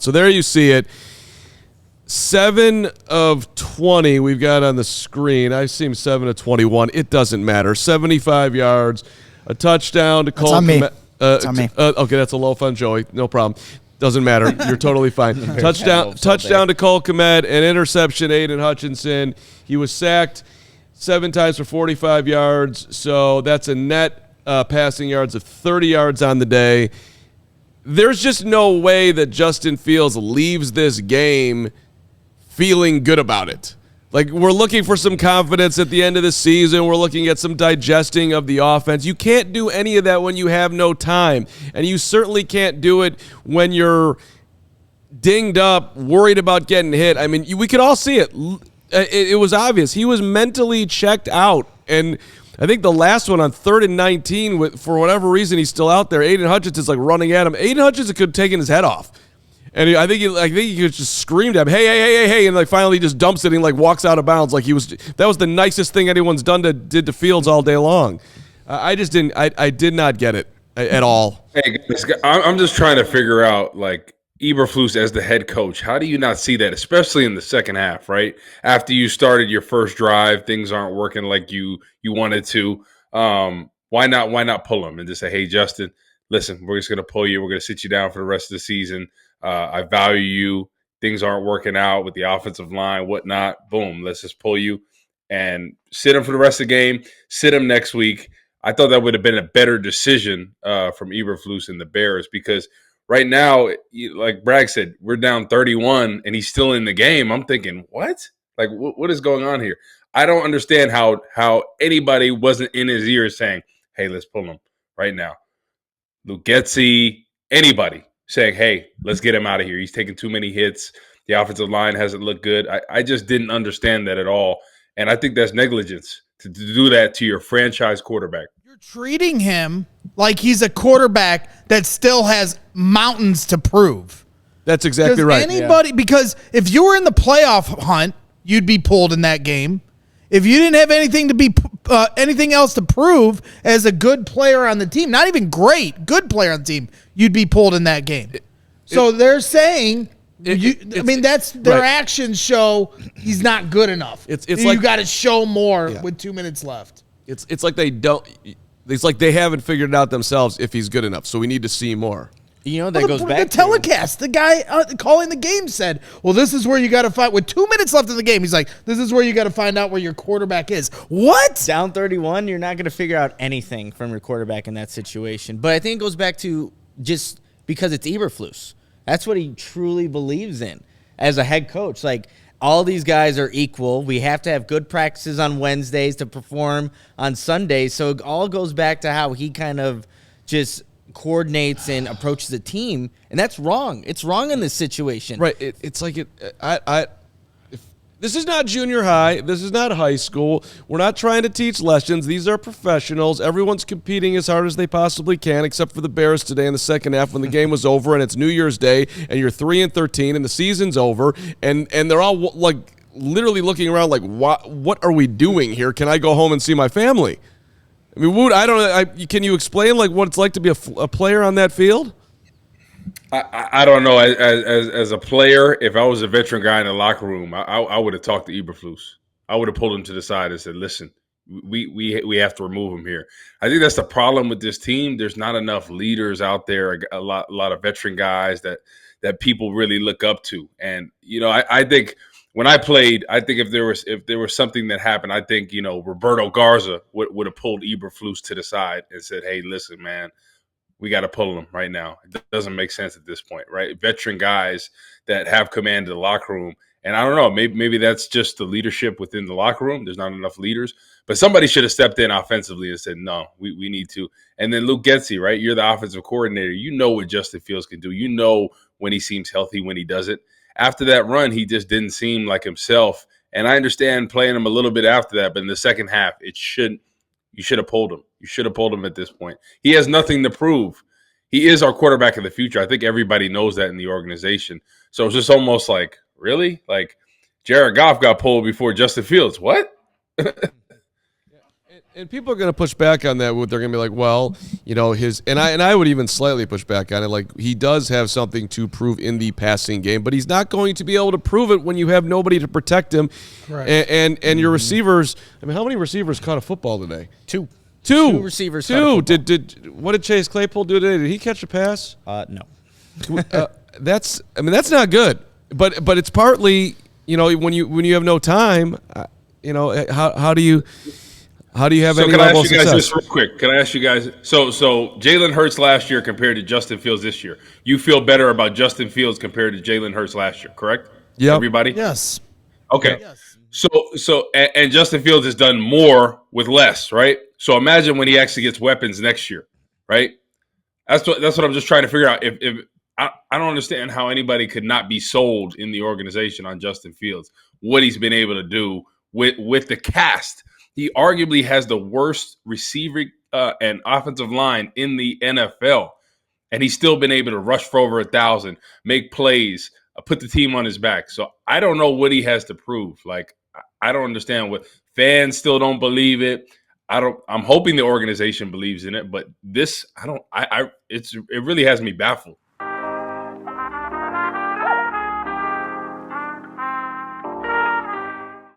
So there you see it. 7 of 20 we've got on the screen. I see him 7 of 21. It doesn't matter. 75 yards, a touchdown to Cole. That's on me. Okay, that's a loaf on Joey. No problem. Doesn't matter. You're totally fine. Touchdown to Cole Kmet, an interception, Aiden Hutchinson. He was sacked 7 times for 45 yards, so that's a net passing yards of 30 yards on the day. There's just no way that Justin Fields leaves this game feeling good about it. Like, we're looking for some confidence at the end of the season. We're looking at some digesting of the offense. You can't do any of that when you have no time. And you certainly can't do it when you're dinged up, worried about getting hit. I mean, we could all see it. It was obvious. He was mentally checked out. And I think the last one on 3rd and 19, for whatever reason, he's still out there. Aiden Hutchinson's like running at him. Aiden Hutchinson could have taken his head off. And I think he just screamed at him, hey, and like finally just dumps it and like walks out of bounds. Like that was the nicest thing anyone's did to Fields all day long. I did not get it at all. Hey guys, I'm just trying to figure out, like, Eberflus as the head coach. How do you not see that, especially in the second half, right? After you started your first drive, things aren't working like you wanted to. Why not pull him and just say, hey, Justin, listen, we're just going to pull you. We're going to sit you down for the rest of the season. I value you. Things aren't working out with the offensive line, whatnot. Boom, let's just pull you and sit him for the rest of the game. Sit him next week. I thought that would have been a better decision from Eberflus and the Bears, because right now, like Bragg said, we're down 31 and he's still in the game. I'm thinking, what? Like, what is going on here? I don't understand how anybody wasn't in his ear saying, hey, let's pull him right now. Luke Getsy, anybody saying, hey, let's get him out of here. He's taking too many hits. The offensive line hasn't looked good. I just didn't understand that at all. And I think that's negligence to do that to your franchise quarterback. You're treating him like he's a quarterback that still has mountains to prove. That's exactly right. Because if you were in the playoff hunt, you'd be pulled in that game. If you didn't have anything else to prove as a good player on the team, not even great, good player on the team, you'd be pulled in that game. So they're saying, that's their actions show he's not good enough. You got to show more with 2 minutes left. It's like they don't. It's like they haven't figured it out themselves if he's good enough. So we need to see more. You know, that goes back to the telecast. The guy calling the game said, well, this is where you got to find, with 2 minutes left in the game, he's like, this is where you got to find out where your quarterback is. What? Down 31, you're not going to figure out anything from your quarterback in that situation. But I think it goes back to just because it's Eberflus. That's what he truly believes in as a head coach. Like, all these guys are equal. We have to have good practices on Wednesdays to perform on Sundays. So it all goes back to how he kind of just coordinates and approaches a team, and that's wrong. It's wrong in this situation. Right. It's like this is not junior high. This is not high school. We're not trying to teach lessons. These are professionals. Everyone's competing as hard as they possibly can, except for the Bears today in the second half when the game was over and it's New Year's Day and you're 3-13 and the season's over and they're all like literally looking around like, what are we doing here? Can I go home and see my family? I mean, Wood, I don't know. Can you explain like what it's like to be a player on that field? I don't know. As a player, if I was a veteran guy in the locker room, I would have talked to Eberflus. I would have pulled him to the side and said, "Listen, we have to remove him here." I think that's the problem with this team. There's not enough leaders out there. A lot of veteran guys that people really look up to. And I think when I played, I think if there was something that happened, I think Roberto Garza would have pulled Eberflus to the side and said, "Hey, listen, man. We got to pull them right now. It doesn't make sense at this point, right? Veteran guys that have command of the locker room. And I don't know, maybe that's just the leadership within the locker room. There's not enough leaders. But somebody should have stepped in offensively and said, no, we need to. And then Luke Getsy, right? You're the offensive coordinator. You know what Justin Fields can do. You know when he seems healthy, when he doesn't. After that run, he just didn't seem like himself. And I understand playing him a little bit after that. But in the second half, you should have pulled him. You should have pulled him at this point. He has nothing to prove. He is our quarterback of the future. I think everybody knows that in the organization. So it's just almost like, really? Like, Jared Goff got pulled before Justin Fields. What? And people are going to push back on that. They're going to be like, well, I would even slightly push back on it. Like, he does have something to prove in the passing game, but he's not going to be able to prove it when you have nobody to protect him. Right. And your receivers. I mean, how many receivers caught a football today? Two receivers. Two. What did Chase Claypool do today? Did he catch a pass? No. That's not good. But it's partly, when you have no time, how do you have any level of success? Can I ask you guys this real quick? Can I ask you guys? So Jalen Hurts last year compared to Justin Fields this year. You feel better about Justin Fields compared to Jalen Hurts last year, correct? Yeah. Everybody? Yes. Okay. Yes. So Justin Fields has done more with less, right? So imagine when he actually gets weapons next year, right? That's what I'm just trying to figure out. If I don't understand how anybody could not be sold in the organization on Justin Fields, what he's been able to do with the cast. He arguably has the worst receiving and offensive line in the NFL, and he's still been able to rush for over 1,000, make plays, put the team on his back. So I don't know what he has to prove. Like, I don't understand what fans still don't believe it. I'm hoping the organization believes in it, but this, it really has me baffled.